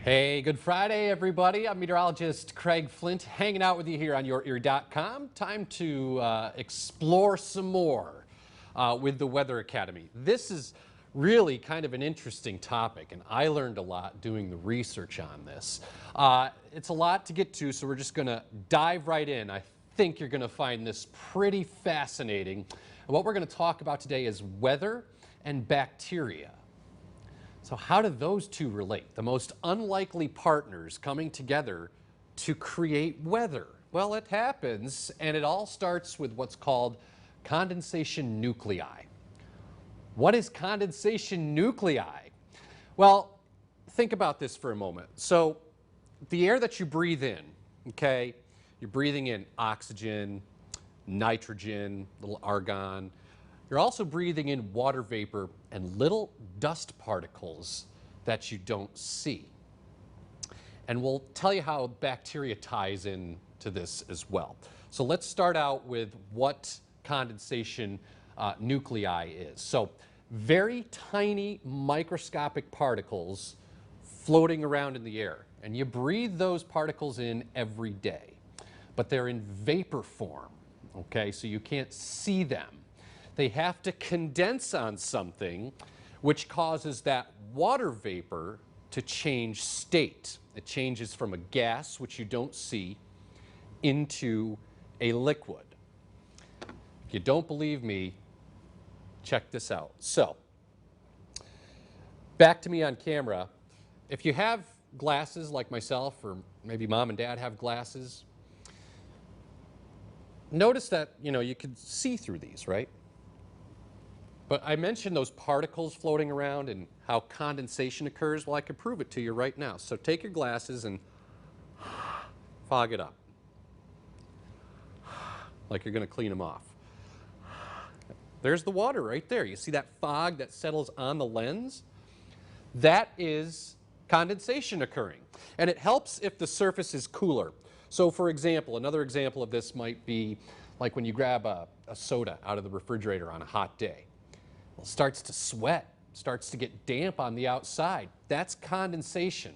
Hey, good Friday, everybody. I'm meteorologist Craig Flint, hanging out with you here on YourEar.com. Time to explore some more with the Weather Academy. This is really kind of an interesting topic, and I learned a lot doing the research on this. It's a lot to get to, so we're just going to dive right in. I think you're going to find this pretty fascinating. And what we're going to talk about today is weather and bacteria. So how do those two relate? The most unlikely partners coming together to create weather. Well, it happens, and it all starts with what's called condensation nuclei. What is condensation nuclei? Well, think about this for a moment. So the air that you breathe in, okay, you're breathing in oxygen, nitrogen, little argon. You're also breathing in water vapor and little dust particles that you don't see. And we'll tell you how bacteria ties in to this as well. So let's start out with what condensation nuclei is. So very tiny microscopic particles floating around in the air. And you breathe those particles in every day. But they're in vapor form, okay? So you can't see them. They have to condense on something, which causes that water vapor to change state. It changes from a gas, which you don't see, into a liquid. If you don't believe me, check this out. So, back to me on camera. If you have glasses like myself, or maybe mom and dad have glasses, notice that, you could see through these, right? But I mentioned those particles floating around and how condensation occurs. Well, I can prove it to you right now. So take your glasses and fog it up, like you're going to clean them off. There's the water right there. You see that fog that settles on the lens? That is condensation occurring. And it helps if the surface is cooler. So for example, another example of this might be like when you grab a soda out of the refrigerator on a hot day. Well, it starts to sweat, starts to get damp on the outside. That's condensation.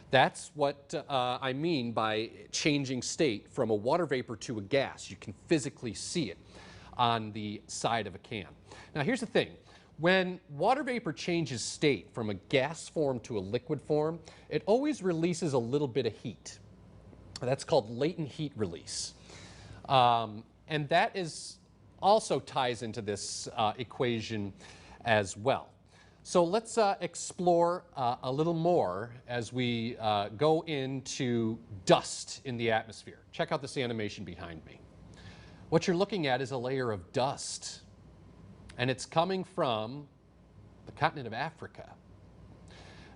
That's what I mean by changing state from a water vapor to a gas. You can physically see it on the side of a can. Now here's the thing. When water vapor changes state from a gas form to a liquid form, it always releases a little bit of heat. That's called latent heat release. And that is also ties into this equation as well. So let's explore a little more as we go into dust in the atmosphere. Check out this animation behind me. What you're looking at is a layer of dust, and it's coming from the continent of Africa.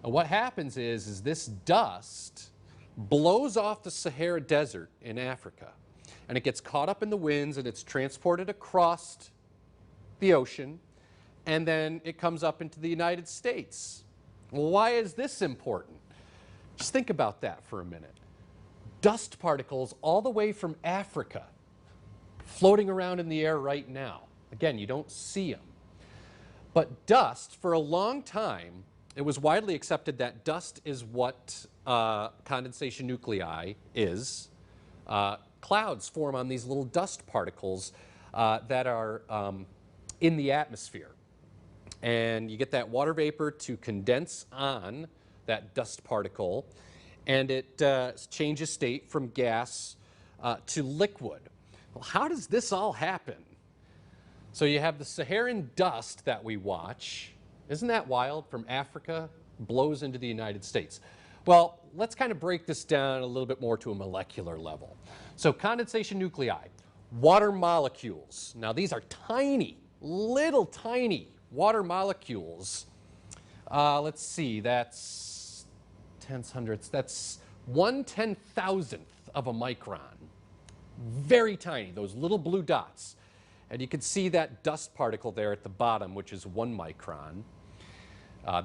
And what happens is this dust blows off the Sahara Desert in Africa, and it gets caught up in the winds and it's transported across the ocean, and then it comes up into the United States. Well, why is this important? Just think about that for a minute. Dust particles all the way from Africa floating around in the air right now. Again, you don't see them. But dust, for a long time, it was widely accepted that dust is what condensation nuclei is. Clouds form on these little dust particles that are in the atmosphere. And you get that water vapor to condense on that dust particle, and it changes state from gas to liquid. Well, how does this all happen? So you have the Saharan dust that we watch. Isn't that wild? From Africa, blows into the United States. Well, let's kind of break this down a little bit more to a molecular level. So condensation nuclei, water molecules. Now these are tiny, little tiny water molecules. Let's see, that's tenths, hundredths, that's 1/10,000th of a micron. Very tiny, those little blue dots. And you can see that dust particle there at the bottom, which is 1 micron.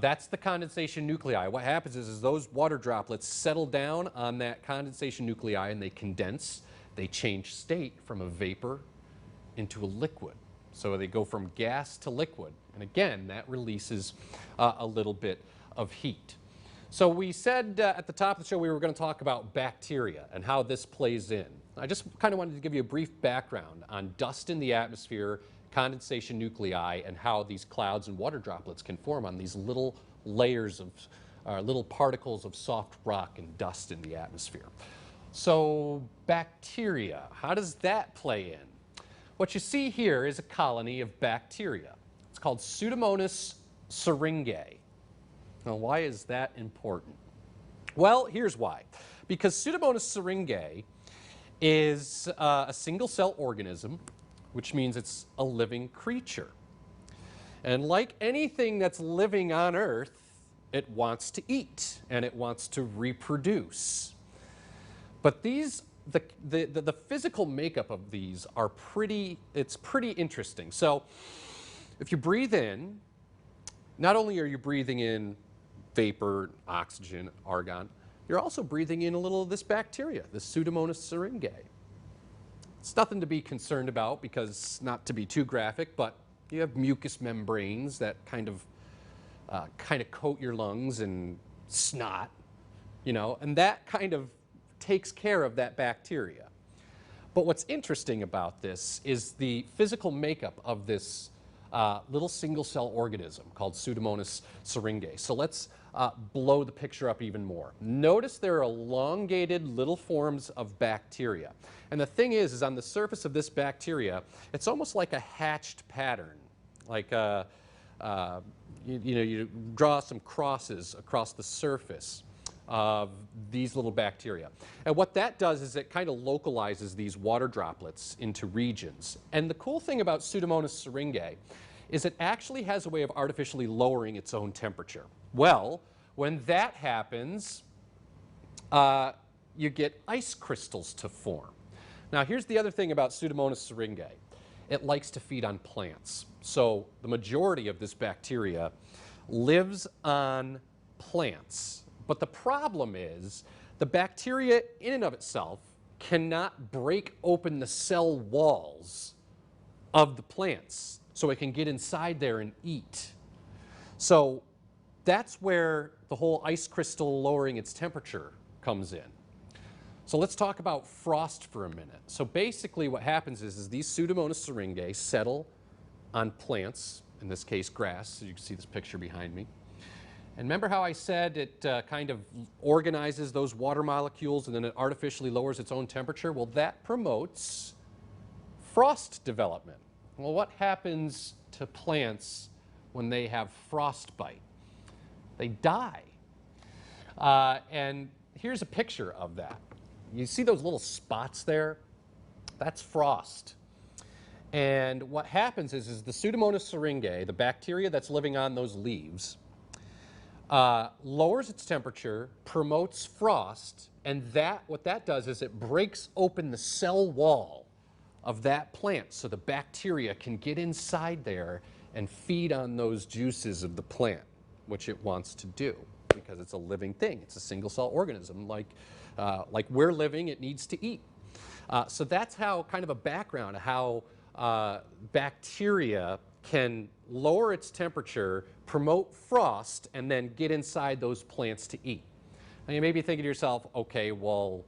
That's the condensation nuclei. What happens is those water droplets settle down on that condensation nuclei and they condense. They change state from a vapor into a liquid. So they go from gas to liquid. And again, that releases a little bit of heat. So we said at the top of the show we were going to talk about bacteria and how this plays in. I just kind of wanted to give you a brief background on dust in the atmosphere, condensation nuclei, and how these clouds and water droplets can form on these little layers of little particles of soft rock and dust in the atmosphere. So bacteria, how does that play in? What you see here is a colony of bacteria. It's called Pseudomonas syringae. Now, why is that important? Well, here's why. Because Pseudomonas syringae is a single-cell organism, which means it's a living creature. And like anything that's living on Earth, it wants to eat and it wants to reproduce. But the physical makeup of these are pretty interesting. So if you breathe in, not only are you breathing in vapor, oxygen, argon, you're also breathing in a little of this bacteria, the Pseudomonas syringae. It's nothing to be concerned about because, not to be too graphic, but you have mucous membranes that kind of coat your lungs and snot, you know, and that kind of takes care of that bacteria. But what's interesting about this is the physical makeup of this little single-cell organism called Pseudomonas syringae. So let's blow the picture up even more. Notice there are elongated little forms of bacteria. And the thing is on the surface of this bacteria, it's almost like a hatched pattern. Like you draw some crosses across the surface of these little bacteria. And what that does is it kind of localizes these water droplets into regions. And the cool thing about Pseudomonas syringae is it actually has a way of artificially lowering its own temperature. Well, when that happens, you get ice crystals to form. Now, here's the other thing about Pseudomonas syringae. It likes to feed on plants. So the majority of this bacteria lives on plants. But the problem is the bacteria in and of itself cannot break open the cell walls of the plants so it can get inside there and eat. So that's where the whole ice crystal lowering its temperature comes in. So let's talk about frost for a minute. So basically what happens is these Pseudomonas syringae settle on plants, in this case grass, so you can see this picture behind me. And remember how I said it kind of organizes those water molecules and then it artificially lowers its own temperature? Well, that promotes frost development. Well, what happens to plants when they have frostbite? They die. And here's a picture of that. You see those little spots there? That's frost. And what happens is the Pseudomonas syringae, the bacteria that's living on those leaves, lowers its temperature, promotes frost, and what that does is it breaks open the cell wall of that plant so the bacteria can get inside there and feed on those juices of the plant, which it wants to do because it's a living thing. It's a single-cell organism. Like we're living, it needs to eat. So that's how kind of a background of how bacteria can lower its temperature, promote frost, and then get inside those plants to eat. And you may be thinking to yourself, okay, well,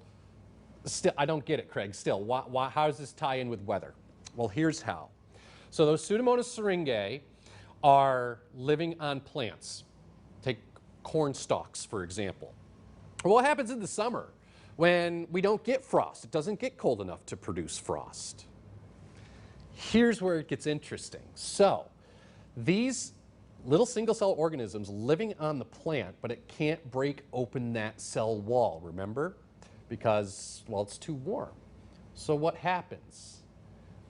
still, I don't get it, Craig, still. How does this tie in with weather? Well, here's how. So those Pseudomonas syringae are living on plants. Take corn stalks, for example. Well, what happens in the summer when we don't get frost? It doesn't get cold enough to produce frost. Here's where it gets interesting. So these little single-cell organisms living on the plant, but it can't break open that cell wall, remember? Because, well, it's too warm. So what happens?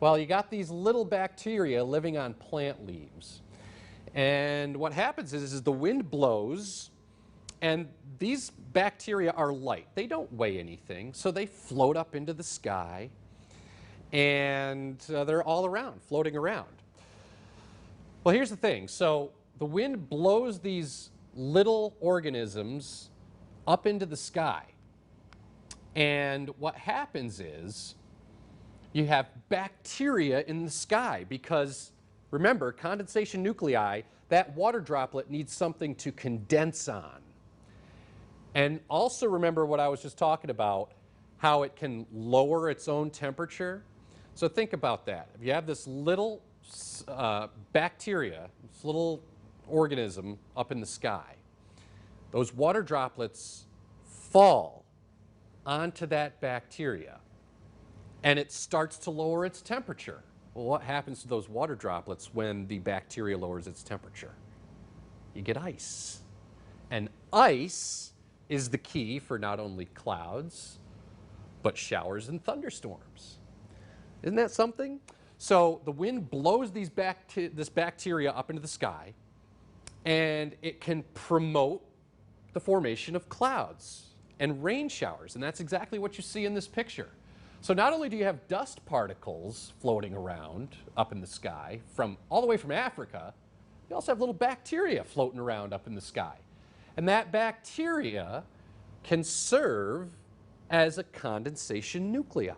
Well, you got these little bacteria living on plant leaves. And what happens is the wind blows, and these bacteria are light. They don't weigh anything, so they float up into the sky, and they're all around, floating around. Well, here's the thing. So the wind blows these little organisms up into the sky. And what happens is you have bacteria in the sky because, remember, condensation nuclei, that water droplet needs something to condense on. And also remember what I was just talking about, how it can lower its own temperature. So think about that. If you have this little bacteria, this little organism up in the sky, those water droplets fall onto that bacteria and it starts to lower its temperature. Well, what happens to those water droplets when the bacteria lowers its temperature? You get ice. And ice is the key for not only clouds, but showers and thunderstorms. Isn't that something? So the wind blows this bacteria up into the sky, and it can promote the formation of clouds and rain showers. And that's exactly what you see in this picture. So not only do you have dust particles floating around up in the sky from all the way from Africa, you also have little bacteria floating around up in the sky. And that bacteria can serve as a condensation nuclei.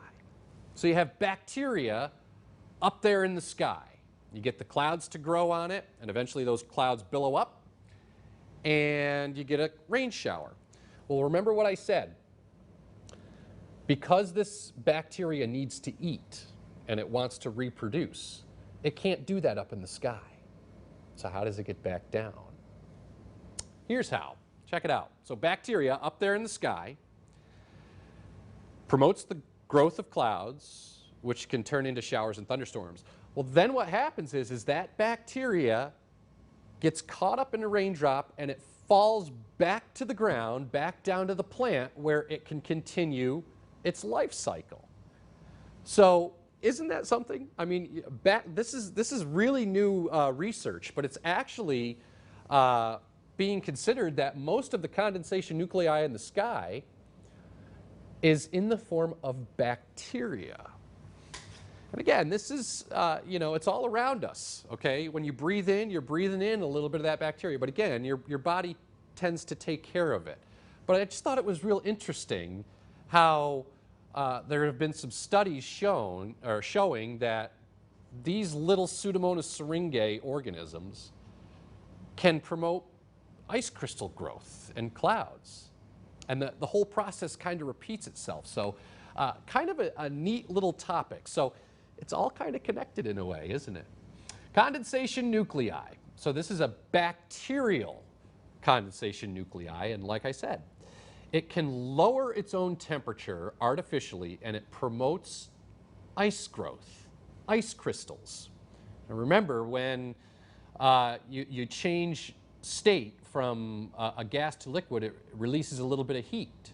So you have bacteria up there in the sky. You get the clouds to grow on it, and eventually those clouds billow up, and you get a rain shower. Well, remember what I said. Because this bacteria needs to eat and it wants to reproduce, it can't do that up in the sky. So how does it get back down? Here's how. Check it out. So bacteria up there in the sky promotes the growth of clouds, which can turn into showers and thunderstorms. Well, then what happens is that bacteria gets caught up in a raindrop and it falls back to the ground, back down to the plant where it can continue its life cycle. So isn't that something? I mean, this is really new research, but it's actually being considered that most of the condensation nuclei in the sky is in the form of bacteria. And again, this is, it's all around us, okay? When you breathe in, you're breathing in a little bit of that bacteria. But again, your body tends to take care of it. But I just thought it was real interesting how there have been some studies showing that these little Pseudomonas syringae organisms can promote ice crystal growth and clouds. And the whole process kind of repeats itself. So kind of a neat little topic. So it's all kind of connected in a way, isn't it? Condensation nuclei. So this is a bacterial condensation nuclei. And like I said, it can lower its own temperature artificially, and it promotes ice growth, ice crystals. And remember, when you change state from a gas to liquid, it releases a little bit of heat,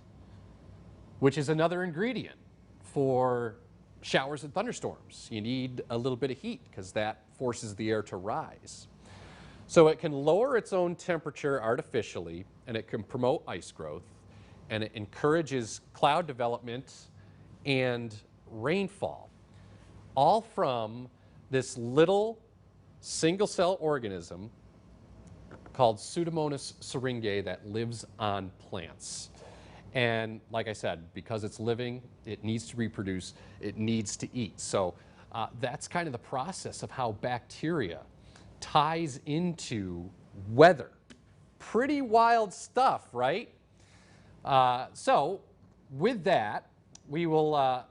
which is another ingredient for showers and thunderstorms. You need a little bit of heat because that forces the air to rise. So it can lower its own temperature artificially, and it can promote ice growth, and it encourages cloud development and rainfall, all from this little single-cell organism called Pseudomonas syringae that lives on plants. And like I said, because it's living, it needs to reproduce, it needs to eat. So that's kind of the process of how bacteria ties into weather. Pretty wild stuff, right? So with that, we will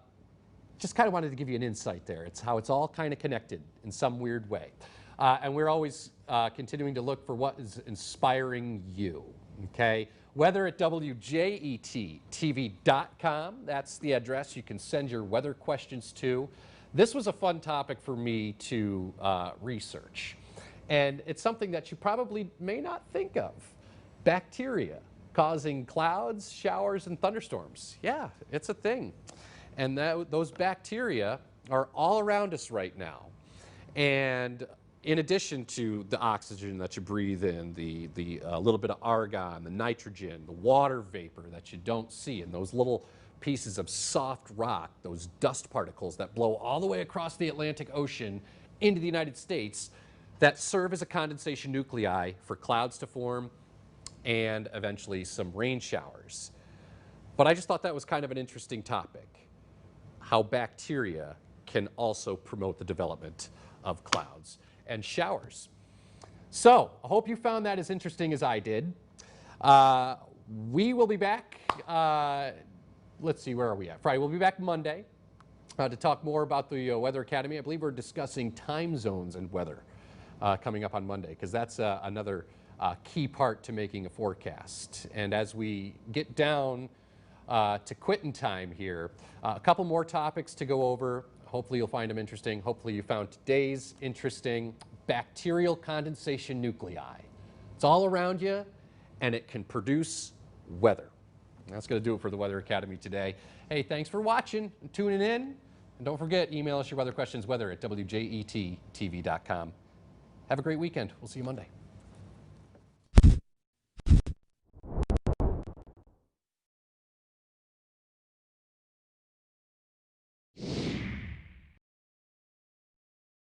just kind of wanted to give you an insight there. It's how it's all kind of connected in some weird way. And we're always continuing to look for what is inspiring you, okay? Weather at WJET-TV.com. That's the address you can send your weather questions to. This was a fun topic for me to research. And it's something that you probably may not think of. Bacteria causing clouds, showers, and thunderstorms. Yeah, it's a thing. And those bacteria are all around us right now. And in addition to the oxygen that you breathe in, the little bit of argon, the nitrogen, the water vapor that you don't see, and those little pieces of soft rock, those dust particles that blow all the way across the Atlantic Ocean into the United States, that serve as a condensation nuclei for clouds to form and eventually some rain showers. But I just thought that was kind of an interesting topic, how bacteria can also promote the development of clouds and showers. So I hope you found that as interesting as I did. We will be back. Let's see, where are we at? Friday. We'll be back Monday to talk more about the Weather Academy. I believe we're discussing time zones and weather coming up on Monday, because that's another key part to making a forecast. And as we get down to quitting time here, a couple more topics to go over. Hopefully you'll find them interesting. Hopefully you found today's interesting. Bacterial condensation nuclei. It's all around you, and it can produce weather. And that's going to do it for the Weather Academy today. Hey, thanks for watching and tuning in. And don't forget, email us your weather questions, weather@wjettv.com. Have a great weekend. We'll see you Monday.